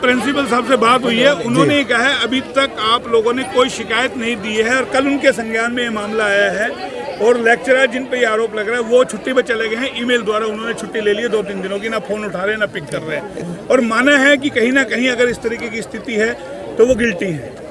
Principal साहब से बात हुई है, उन्होंने ये कहा है अभी तक आप लोगों ने कोई शिकायत नहीं दी है और कल उनके संज्ञान में ये मामला आया है और लेक्चरर जिन पे ये आरोप लग रहा है वो छुट्टी पे चले गए हैं। ईमेल द्वारा उन्होंने छुट्टी ले ली है 2-3 दिनों की, ना फोन उठा रहे हैं ना पिक कर रहे हैं और माना है कि कहीं ना कहीं अगर इस तरीके की स्थिति है तो वो गिल्टी है।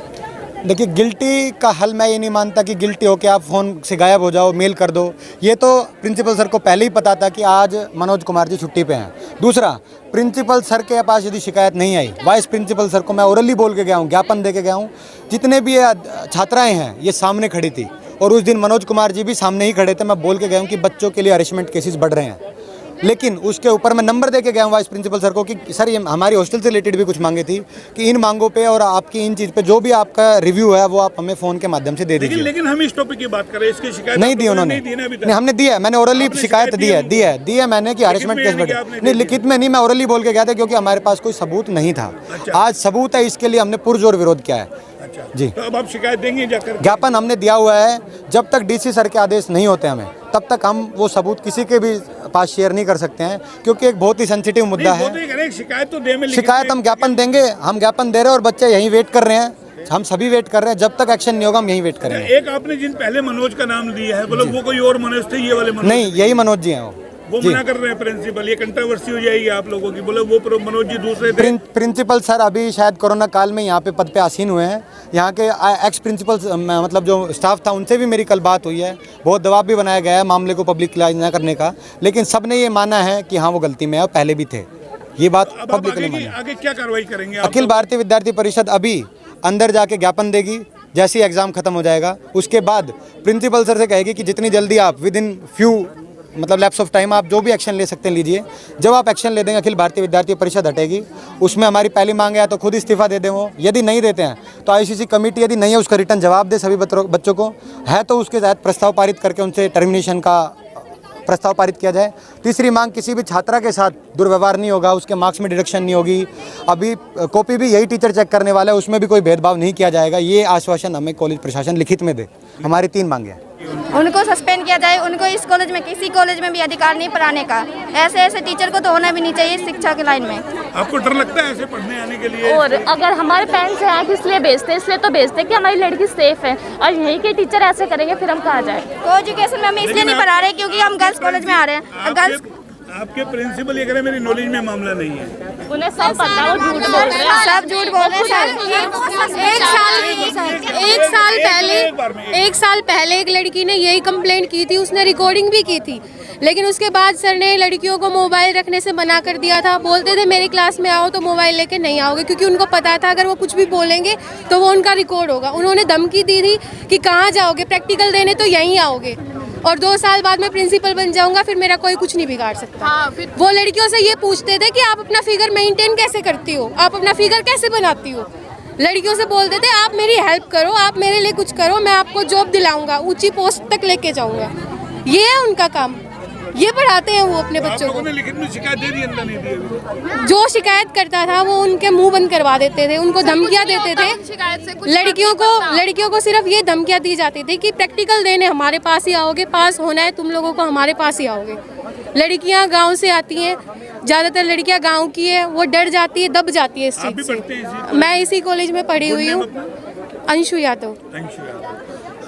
देखिए, गिल्टी का हल मैं ये नहीं मानता कि गिल्टी हो के आप फ़ोन से गायब हो जाओ, मेल कर दो। ये तो प्रिंसिपल सर को पहले ही पता था कि आज मनोज कुमार जी छुट्टी पे हैं। दूसरा, प्रिंसिपल सर के पास यदि शिकायत नहीं आई, वाइस प्रिंसिपल सर को मैं ओरली बोल के गया हूँ, ज्ञापन दे के गया हूँ। जितने भी ये छात्राएँ हैं ये सामने खड़ी थी और उस दिन मनोज कुमार जी भी सामने ही खड़े थे। मैं बोल के गया हूँ कि बच्चों के लिए हरेसमेंट केसेस बढ़ रहे हैं, लेकिन उसके ऊपर मैं नंबर दे के गया हूँ वाइस प्रिंसिपल सर को कि सर ये हमारी हॉस्टल से रिलेटेड भी कुछ मांगे थी कि इन मांगों पे और आपकी इन चीज़ पे जो भी आपका रिव्यू है वो आप हमें फ़ोन के माध्यम से दे दीजिए। लेकिन हम इस टॉपिक की बात करें, इसकी शिकायत नहीं दी उन्होंने। नहीं, हमने दी है, मैंने ओरली शिकायत दी है मैंने कि हरेसमेंट केस बढ़े। नहीं, लिखित में नहीं, मैं ओरली बोल के गया था क्योंकि हमारे पास कोई सबूत नहीं था। आज सबूत है, इसके लिए हमने पुरजोर विरोध किया है जी। तो अब आप शिकायत देंगे जाकर? ज्ञापन हमने दिया हुआ है, जब तक डीसी सर के आदेश नहीं होते हमें तब तक हम वो सबूत किसी के भी पास शेयर नहीं कर सकते हैं क्योंकि एक बहुत ही सेंसिटिव मुद्दा है। शिकायत तो दे में, शिकायत हम ज्ञापन देंगे, हम ज्ञापन दे रहे हैं और बच्चे यहीं वेट कर रहे हैं। हम सभी वेट कर रहे हैं, जब तक एक्शन नहीं होगा हम यहीं वेट करेंगे। एक आपने जिन पहले मनोज का नाम लिया है, बोलो वो कोई और मनोज थे, ये वाले मनोज? नहीं, यही मनोज जी हैं। वो मना कर रहे हैं प्रिंसिपल, ये कंट्रोवर्सी हो जाएगी आप लोगों की। बोले वो मनोज जी दूसरे थे। प्रिंसिपल सर अभी शायद कोरोना काल में यहाँ पे पद पे आसीन हुए हैं। यहाँ के एक्स प्रिंसिपल मतलब जो स्टाफ था उनसे भी मेरी कल बात हुई है। बहुत दबाव भी बनाया गया है मामले को पब्लिकलाइज न करने का, लेकिन सब ने ये माना है कि हाँ वो गलती में है और पहले भी थे। ये बात पब्लिकली मानी। आगे क्या कार्रवाई करेंगे? अखिल भारतीय विद्यार्थी परिषद अभी अंदर जाके ज्ञापन देगी। जैसे ही एग्ज़ाम खत्म हो जाएगा उसके बाद प्रिंसिपल सर से कहेगी कि जितनी जल्दी आप विद इन फ्यू मतलब लैप्स ऑफ टाइम आप जो भी एक्शन ले सकते हैं लीजिए। जब आप एक्शन ले देंगे अखिल भारतीय विद्यार्थी परिषद हटेगी। उसमें हमारी पहली मांग है तो खुद इस्तीफा दे दें वो, यदि नहीं देते हैं तो आईसीसी कमेटी यदि नहीं है उसका रिटर्न जवाब दे सभी बच्चों को, है तो उसके तहत प्रस्ताव पारित करके उनसे टर्मिनेशन का प्रस्ताव पारित किया जाए। तीसरी मांग, किसी भी छात्रा के साथ दुर्व्यवहार नहीं होगा, उसके मार्क्स में डिडक्शन नहीं होगी। अभी कॉपी भी यही टीचर चेक करने वाला है, उसमें भी कोई भेदभाव नहीं किया जाएगा। ये आश्वासन हमें कॉलेज प्रशासन लिखित में दे। हमारी 3 मांगे हैं। उनको सस्पेंड किया जाए, उनको इस कॉलेज में किसी कॉलेज में भी अधिकार नहीं पढ़ाने का। ऐसे टीचर को तो होना भी नहीं चाहिए शिक्षा के लाइन में। आपको डर लगता है ऐसे पढ़ने आने के लिए? और अगर हमारे पेरेंट्स हैं इसलिए भेजते हैं, इसलिए तो भेजते हैं कि हमारी लड़की सेफ है, और यहीं के टीचर ऐसे करेंगे फिर हम कहाँ जाए? को एजुकेशन में हमें इसलिए नहीं पढ़ा रहे क्योंकि हम गर्ल्स कॉलेज में आ रहे हैं। गर्ल्स आपके प्रिंसिपल ये कह रहे हैं मेरी नॉलेज में मामला नहीं है। उन्हें सब पता है, वो झूठ बोल रहे हैं, सब झूठ बोल रहे हैं सर। एक साल पहले एक लड़की ने यही कंप्लेंट की थी, उसने रिकॉर्डिंग भी की थी, लेकिन उसके बाद सर ने लड़कियों को मोबाइल रखने से मना कर दिया था। बोलते थे मेरी क्लास में आओ तो मोबाइल लेके नहीं आओगे, क्योंकि उनको पता था अगर वो कुछ भी बोलेंगे तो वो उनका रिकॉर्ड होगा। उन्होंने धमकी दी थी कि कहाँ जाओगे, प्रैक्टिकल देने तो यहीं आओगे, और 2 साल बाद मैं प्रिंसिपल बन जाऊंगा, फिर मेरा कोई कुछ नहीं बिगाड़ सकता। फिर वो लड़कियों से ये पूछते थे कि आप अपना फिगर मेंटेन कैसे करती हो, आप अपना फिगर कैसे बनाती हो। लड़कियों से बोलते थे आप मेरी हेल्प करो, आप मेरे लिए कुछ करो, मैं आपको जॉब दिलाऊंगा, ऊंची पोस्ट तक लेके जाऊंगा। ये है उनका काम, ये पढ़ाते हैं वो अपने बच्चों को। लिखित में शिकायत दे दी, अंदर नहीं दी? जो शिकायत करता था वो उनके मुंह बंद करवा देते थे, उनको धमकियां देते थे। लड़कियों को सिर्फ ये धमकियां दी जाती थी कि प्रैक्टिकल देने हमारे पास ही आओगे, पास होना है तुम लोगों को हमारे पास ही आओगे। लड़कियां गांव से आती हैं, ज़्यादातर लड़कियां गांव की है, वो डर जाती है, दब जाती है इस चीज़ से। मैं इसी कॉलेज में पढ़ी हुई हूँ, अंशु यादव।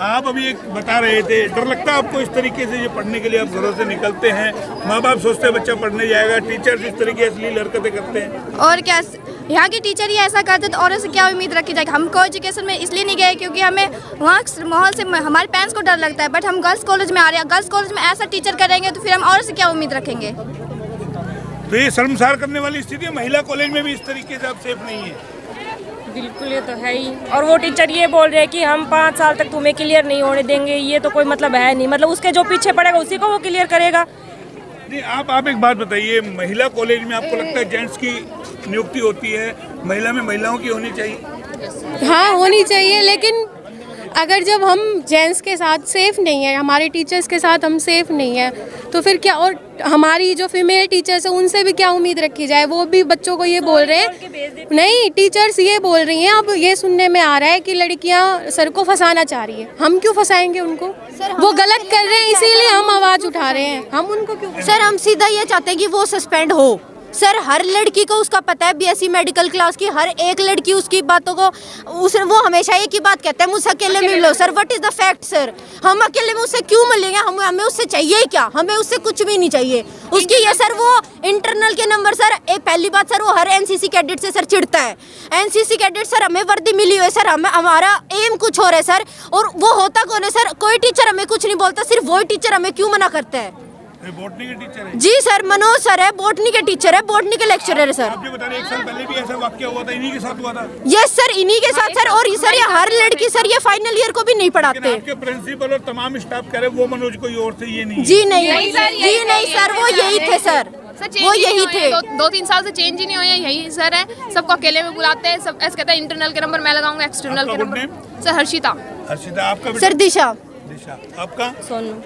आप अभी एक बता रहे थे, डर लगता है आपको इस तरीके से ये पढ़ने के लिए आप घरों से निकलते हैं, माँ बाप सोचते हैं बच्चा पढ़ने जाएगा, टीचर्स इस तरीके से हरकतें करते हैं? और क्या, यहाँ की टीचर ही ऐसा करते तो और से क्या उम्मीद रखी जाएगी? हम को एजुकेशन में इसलिए नहीं गए क्योंकि हमें वहाँ माहौल से हमारे पेरेंट्स को डर लगता है, बट हम गर्ल्स कॉलेज में आ रहे हैं, गर्ल्स कॉलेज में ऐसा टीचर करेंगे तो फिर हम और से क्या उम्मीद रखेंगे? तो ये शर्मसार करने वाली स्थिति है। महिला कॉलेज में भी इस तरीके से आप सेफ नहीं है? बिल्कुल, ये तो है ही। और वो टीचर ये बोल रहे हैं कि हम 5 साल तक तुम्हें क्लियर नहीं होने देंगे, ये तो कोई मतलब है नहीं। मतलब उसके जो पीछे पड़ेगा उसी को वो क्लियर करेगा। नहीं, आप एक बात बताइए, महिला कॉलेज में आपको लगता है जेंट्स की नियुक्ति होती है, महिला में महिलाओं की होनी चाहिए? हाँ, होनी चाहिए, लेकिन अगर जब हम जेंट्स के साथ सेफ नहीं है, हमारे टीचर्स के साथ हम सेफ नहीं है, तो फिर क्या? और हमारी जो फीमेल टीचर्स है उनसे भी क्या उम्मीद रखी जाए? वो भी बच्चों को ये बोल रहे हैं, नहीं, टीचर्स ये बोल रही हैं, अब ये सुनने में आ रहा है कि लड़कियां सर को फंसाना चाह रही है। हम क्यों फंसाएंगे उनको? वो गलत कर रहे हैं इसीलिए हम आवाज़ उठा रहे हैं, हम उनको क्यों? सर हम सीधा ये चाहते हैं कि वो सस्पेंड हो, सर हर लड़की को उसका पता है, बीएससी मेडिकल क्लास की हर एक लड़की उसकी बातों को वो हमेशा एक ही बात कहता है, मुझसे अकेले में मिलो। Sir what is the fact sir, हम अकेले में उससे क्यों मिलेंगे? हमें उससे चाहिए ही क्या? हमें उससे कुछ भी नहीं चाहिए। उसकी ये सर वो इंटरनल के नंबर सर, एक पहली बात सर वो हर एनसीसी कैडेट से सर चिढ़ता है। एनसीसी कैडेट सर हमें वर्दी मिली हुई है सर, हमें हमारा एम कुछ और है सर, और वो होता कौन है सर? कोई टीचर हमें कुछ नहीं बोलता, सिर्फ वही टीचर हमें क्यों मना करता है? बॉटनी के टीचर है जी सर, मनोज सर है, बॉटनी के टीचर है, बॉटनी के लेक्चरर है सर। आप जो बता रहे 1 साल पहले भी ऐसा वाकया हुआ था, इन्हीं के साथ हुआ था। यस सर, इन्हीं के साथ सर, और सर ये हर लड़की सर ये फाइनल ईयर को भी नहीं पढ़ाते। आपके प्रिंसिपल और तमाम स्टाफ कह रहे वो मनोज कोई और थे, ये नहीं। जी नहीं जी नहीं सर, वो यही थे सर, वो यही थे। 2-3 साल से चेंज ही नहीं हुए, यही सर है, सबको अकेले में बुलाते हैं, सब ऐसे कहते हैं इंटरनल के नंबर मैं लगाऊंगा, एक्सटर्नल के नंबर। सर हर्षिता। हर्षिता, आपका सर दिशा। दिशा, आपका सोनू।